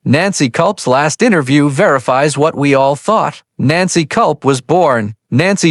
Nancy Kulp's last interview verifies what we all thought. Nancy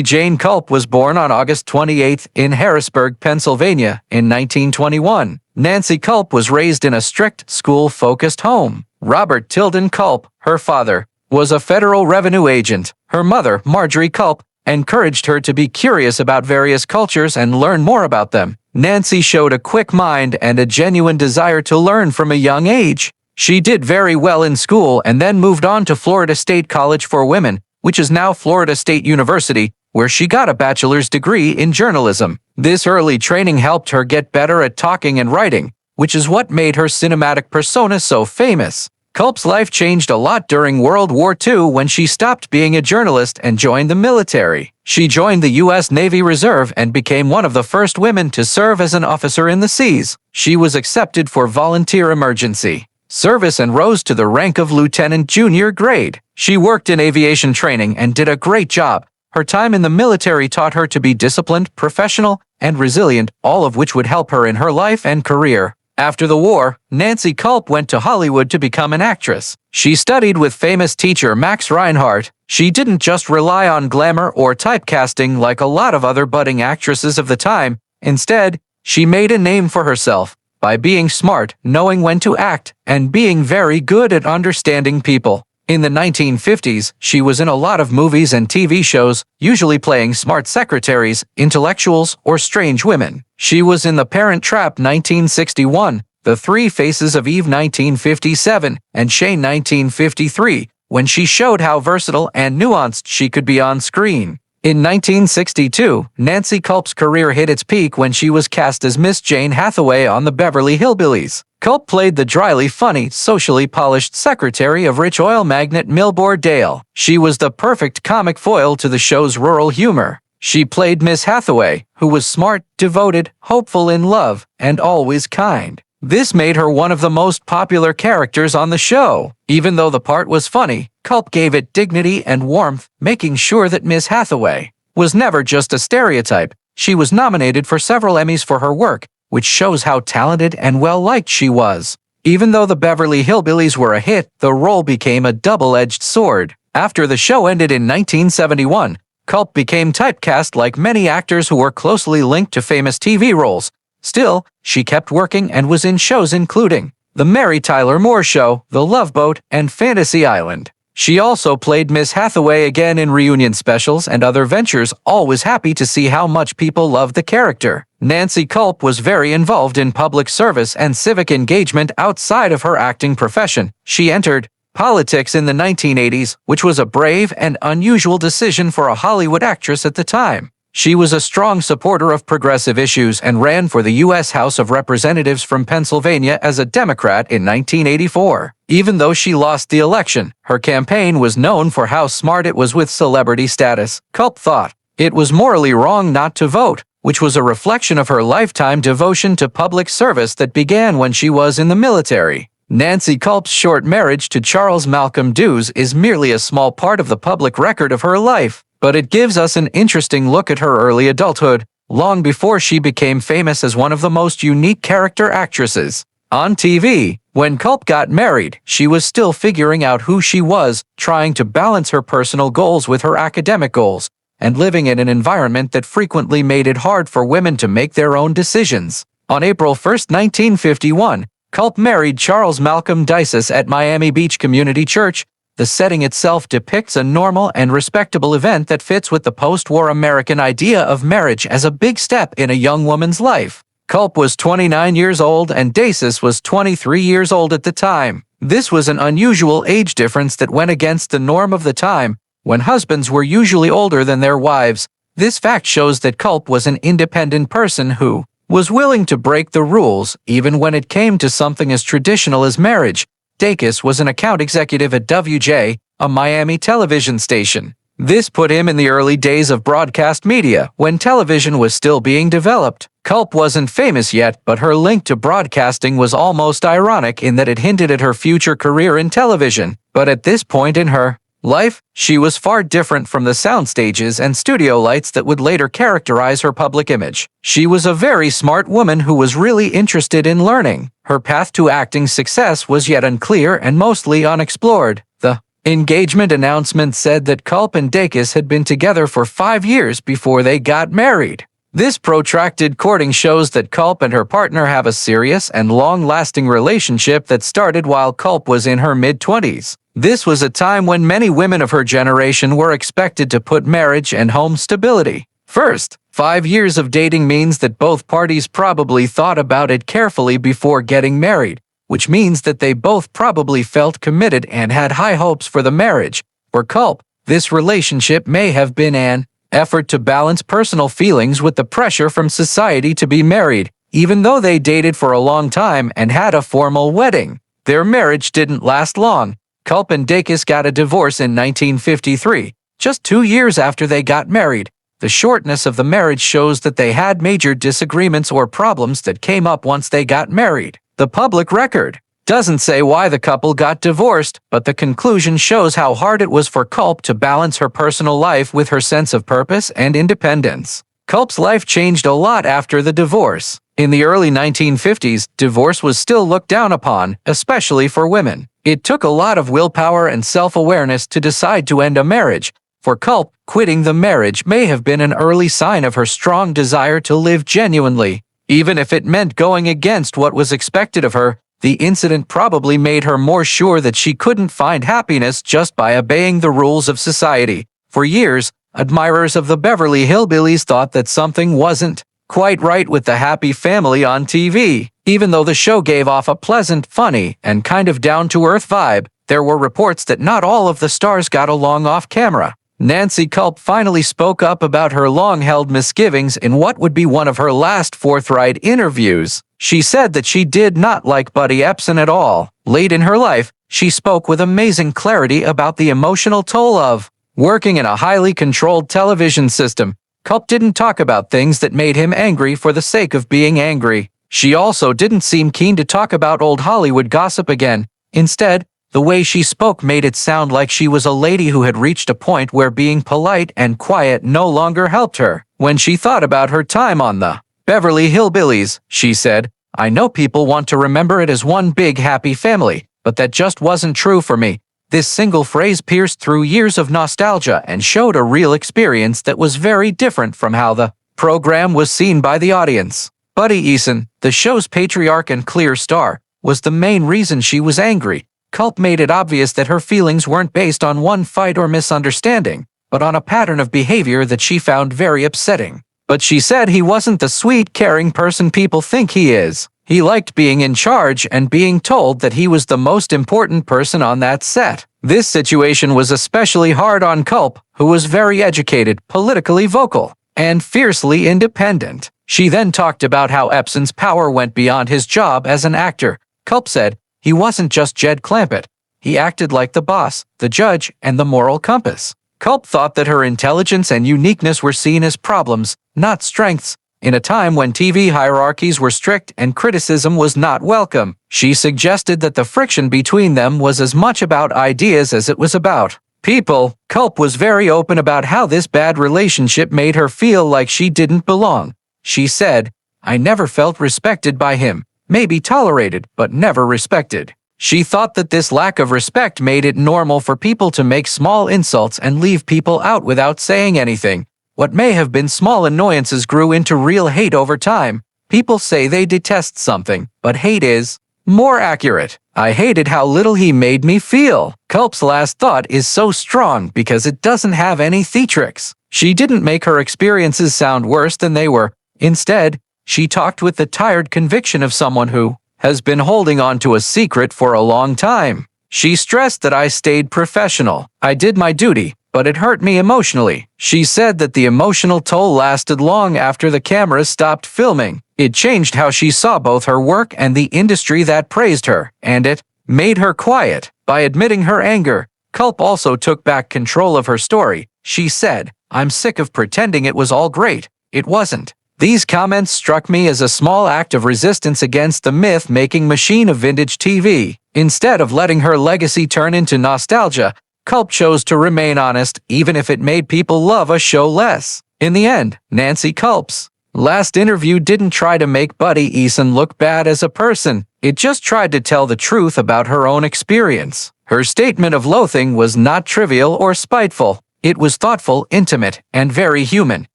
Jane Kulp was born on August 28 in Harrisburg, Pennsylvania, in 1921. Nancy Kulp was raised in a strict, school-focused home. Robert Tilden Kulp, her father, was a federal revenue agent. Her mother, Marjorie Kulp, encouraged her to be curious about various cultures and learn more about them. Nancy showed a quick mind and a genuine desire to learn from a young age. She did very well in school and then moved on to Florida State College for Women, which is now Florida State University, where she got a bachelor's degree in journalism. This early training helped her get better at talking and writing, which is what made her cinematic persona so famous. Kulp's life changed a lot during World War II when she stopped being a journalist and joined the military. She joined the U.S. Navy Reserve and became one of the first women to serve as an officer in the seas. She was accepted for volunteer emergency service and rose to the rank of lieutenant junior grade. She worked in aviation training and did a great job. Her time in the military taught her to be disciplined, professional, and resilient, all of which would help her in her life and career. After the war, Nancy Kulp went to Hollywood to become an actress. She studied with famous teacher Max Reinhardt. She didn't just rely on glamour or typecasting like a lot of other budding actresses of the time. Instead, she made a name for herself by being smart, knowing when to act, and being very good at understanding people. In the 1950s, she was in a lot of movies and TV shows, usually playing smart secretaries, intellectuals, or strange women. She was in The Parent Trap 1961, The Three Faces of Eve 1957, and Shane 1953, when she showed how versatile and nuanced she could be on screen. In 1962, Nancy Kulp's career hit its peak when she was cast as Miss Jane Hathaway on the Beverly Hillbillies. Kulp played the dryly funny, socially polished secretary of rich oil magnate Milbourne Dale. She was the perfect comic foil to the show's rural humor. She played Miss Hathaway, who was smart, devoted, hopeful in love, and always kind. This made her one of the most popular characters on the show. Even though the part was funny, Kulp gave it dignity and warmth, making sure that Miss Hathaway was never just a stereotype. She was nominated for several Emmys for her work, which shows how talented and well-liked she was. Even though the Beverly Hillbillies were a hit, the role became a double-edged sword. After the show ended in 1971, Kulp became typecast like many actors who were closely linked to famous TV roles. Still, she kept working and was in shows including The Mary Tyler Moore Show, The Love Boat, and Fantasy Island. She also played Miss Hathaway again in reunion specials and other ventures, always happy to see how much people loved the character. Nancy Kulp was very involved in public service and civic engagement outside of her acting profession. She entered politics in the 1980s, which was a brave and unusual decision for a Hollywood actress at the time. She was a strong supporter of progressive issues and ran for the U.S. House of Representatives from Pennsylvania as a Democrat in 1984. Even though she lost the election, her campaign was known for how smart it was with celebrity status. Kulp thought it was morally wrong not to vote, which was a reflection of her lifetime devotion to public service that began when she was in the military. Nancy Kulp's short marriage to Charles Malcolm Dewes is merely a small part of the public record of her life, but it gives us an interesting look at her early adulthood, long before she became famous as one of the most unique character actresses on TV. When Kulp got married, she was still figuring out who she was, trying to balance her personal goals with her academic goals, and living in an environment that frequently made it hard for women to make their own decisions. On April 1, 1951, Kulp married Charles Malcolm Deuces at Miami Beach Community Church. The setting itself depicts a normal and respectable event that fits with the post-war American idea of marriage as a big step in a young woman's life. Kulp was 29 years old and Deuces was 23 years old at the time. This was an unusual age difference that went against the norm of the time, when husbands were usually older than their wives. This fact shows that Kulp was an independent person who was willing to break the rules, even when it came to something as traditional as marriage. Deuces was an account executive at WJ, a Miami television station. This put him in the early days of broadcast media, when television was still being developed. Kulp wasn't famous yet, but her link to broadcasting was almost ironic in that it hinted at her future career in television. But at this point in her life, she was far different from the sound stages and studio lights that would later characterize her public image. She was a very smart woman who was really interested in learning. Her path to acting success was yet unclear and mostly unexplored. The engagement announcement said that Kulp and Dacus had been together for 5 years before they got married. This protracted courting shows that Kulp and her partner have a serious and long-lasting relationship that started while Kulp was in her mid-20s. This was a time when many women of her generation were expected to put marriage and home stability first. 5 years of dating means that both parties probably thought about it carefully before getting married, which means that they both probably felt committed and had high hopes for the marriage. For Kulp, this relationship may have been an effort to balance personal feelings with the pressure from society to be married, even though they dated for a long time and had a formal wedding. Their marriage didn't last long. Kulp and Dacus got a divorce in 1953, just 2 years after they got married. The shortness of the marriage shows that they had major disagreements or problems that came up once they got married. The public record doesn't say why the couple got divorced, but the conclusion shows how hard it was for Kulp to balance her personal life with her sense of purpose and independence. Kulp's life changed a lot after the divorce. In the early 1950s, divorce was still looked down upon, especially for women. It took a lot of willpower and self-awareness to decide to end a marriage. For Kulp, quitting the marriage may have been an early sign of her strong desire to live genuinely. Even if it meant going against what was expected of her, the incident probably made her more sure that she couldn't find happiness just by obeying the rules of society. For years, admirers of the Beverly Hillbillies thought that something wasn't quite right with the happy family on TV. Even though the show gave off a pleasant, funny, and kind of down-to-earth vibe, there were reports that not all of the stars got along off camera. Nancy Kulp finally spoke up about her long-held misgivings in what would be one of her last forthright interviews. She said that she did not like Buddy Epson at all. Late in her life, she spoke with amazing clarity about the emotional toll of working in a highly controlled television system. Kulp didn't talk about things that made him angry for the sake of being angry. She also didn't seem keen to talk about old Hollywood gossip again. Instead, the way she spoke made it sound like she was a lady who had reached a point where being polite and quiet no longer helped her. When she thought about her time on the Beverly Hillbillies, she said, "I know people want to remember it as one big happy family, but that just wasn't true for me." This single phrase pierced through years of nostalgia and showed a real experience that was very different from how the program was seen by the audience. Buddy Eason, the show's patriarch and clear star, was the main reason she was angry. Kulp made it obvious that her feelings weren't based on one fight or misunderstanding, but on a pattern of behavior that she found very upsetting. But she said he wasn't the sweet, caring person people think he is. He liked being in charge and being told that he was the most important person on that set. This situation was especially hard on Kulp, who was very educated, politically vocal, and fiercely independent. She then talked about how Epson's power went beyond his job as an actor. Kulp said, "He wasn't just Jed Clampett. He acted like the boss, the judge, and the moral compass." Kulp thought that her intelligence and uniqueness were seen as problems, not strengths. In a time when TV hierarchies were strict and criticism was not welcome, she suggested that the friction between them was as much about ideas as it was about people. Kulp was very open about how this bad relationship made her feel like she didn't belong. She said, "I never felt respected by him. Maybe tolerated, but never respected." She thought that this lack of respect made it normal for people to make small insults and leave people out without saying anything. What may have been small annoyances grew into real hate over time. People say they detest something, but hate is more accurate. "I hated how little he made me feel." Kulp's last thought is so strong because it doesn't have any theatrics. She didn't make her experiences sound worse than they were. Instead, she talked with the tired conviction of someone who has been holding on to a secret for a long time. She stressed that I stayed professional. "I did my duty, but it hurt me emotionally." She said that the emotional toll lasted long after the cameras stopped filming. It changed how she saw both her work and the industry that praised her, and it made her quiet. By admitting her anger, Kulp also took back control of her story. She said, "I'm sick of pretending it was all great. It wasn't." These comments struck me as a small act of resistance against the myth-making machine of vintage TV. Instead of letting her legacy turn into nostalgia, Kulp chose to remain honest even if it made people love a show less. In the end, Nancy Kulp's last interview didn't try to make Buddy Eason look bad as a person. It just tried to tell the truth about her own experience. Her statement of loathing was not trivial or spiteful. It was thoughtful, intimate, and very human.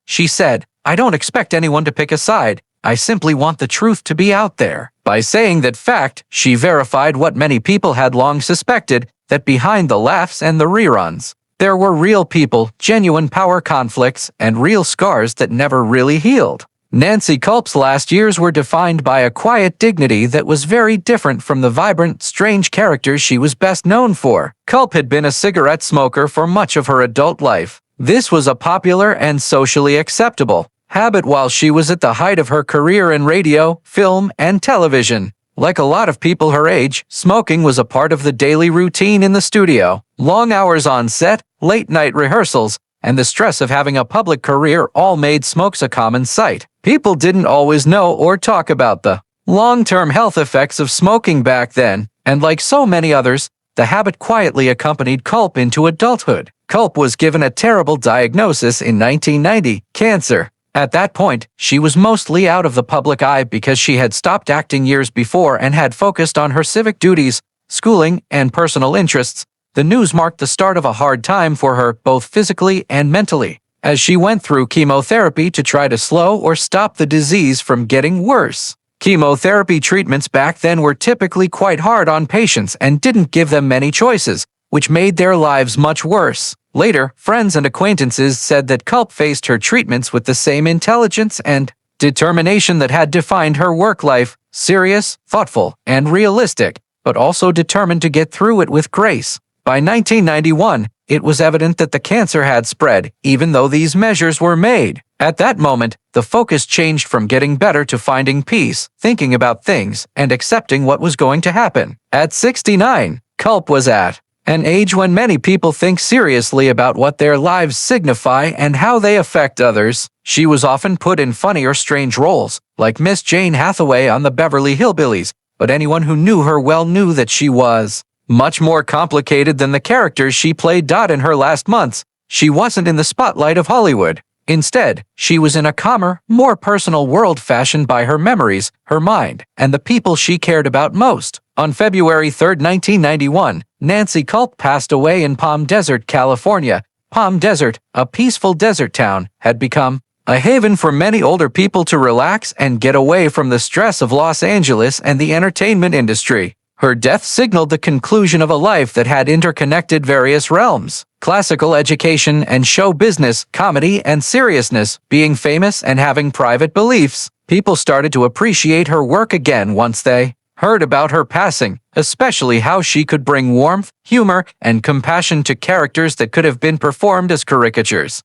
She said, "I don't expect anyone to pick a side. I simply want the truth to be out there." By saying that fact, she verified what many people had long suspected, that behind the laughs and the reruns, there were real people, genuine power conflicts, and real scars that never really healed. Nancy Kulp's last years were defined by a quiet dignity that was very different from the vibrant, strange characters she was best known for. Kulp had been a cigarette smoker for much of her adult life. This was a popular and socially acceptable habit while she was at the height of her career in radio, film, and television. Like a lot of people her age, smoking was a part of the daily routine in the studio. Long hours on set, late-night rehearsals, and the stress of having a public career all made smokes a common sight. People didn't always know or talk about the long-term health effects of smoking back then, and like so many others, the habit quietly accompanied Kulp into adulthood. Kulp was given a terrible diagnosis in 1990, cancer. At that point, she was mostly out of the public eye because she had stopped acting years before and had focused on her civic duties, schooling, and personal interests. The news marked the start of a hard time for her, both physically and mentally, as she went through chemotherapy to try to slow or stop the disease from getting worse. Chemotherapy treatments back then were typically quite hard on patients and didn't give them many choices, which made their lives much worse. Later, friends and acquaintances said that Kulp faced her treatments with the same intelligence and determination that had defined her work life, serious, thoughtful, and realistic, but also determined to get through it with grace. By 1991, it was evident that the cancer had spread, even though these measures were made. At that moment, the focus changed from getting better to finding peace, thinking about things, and accepting what was going to happen. At 69, Kulp was at an age when many people think seriously about what their lives signify and how they affect others. She was often put in funny or strange roles, like Miss Jane Hathaway on the Beverly Hillbillies, but anyone who knew her well knew that she was much more complicated than the characters she played. In her last months, she wasn't in the spotlight of Hollywood. Instead, she was in a calmer, more personal world fashioned by her memories, her mind, and the people she cared about most. On February 3, 1991, Nancy Kulp passed away in Palm Desert, California. Palm Desert, a peaceful desert town, had become a haven for many older people to relax and get away from the stress of Los Angeles and the entertainment industry. Her death signaled the conclusion of a life that had interconnected various realms: classical education and show business, comedy and seriousness, being famous and having private beliefs. People started to appreciate her work again once they heard about her passing, especially how she could bring warmth, humor, and compassion to characters that could have been performed as caricatures.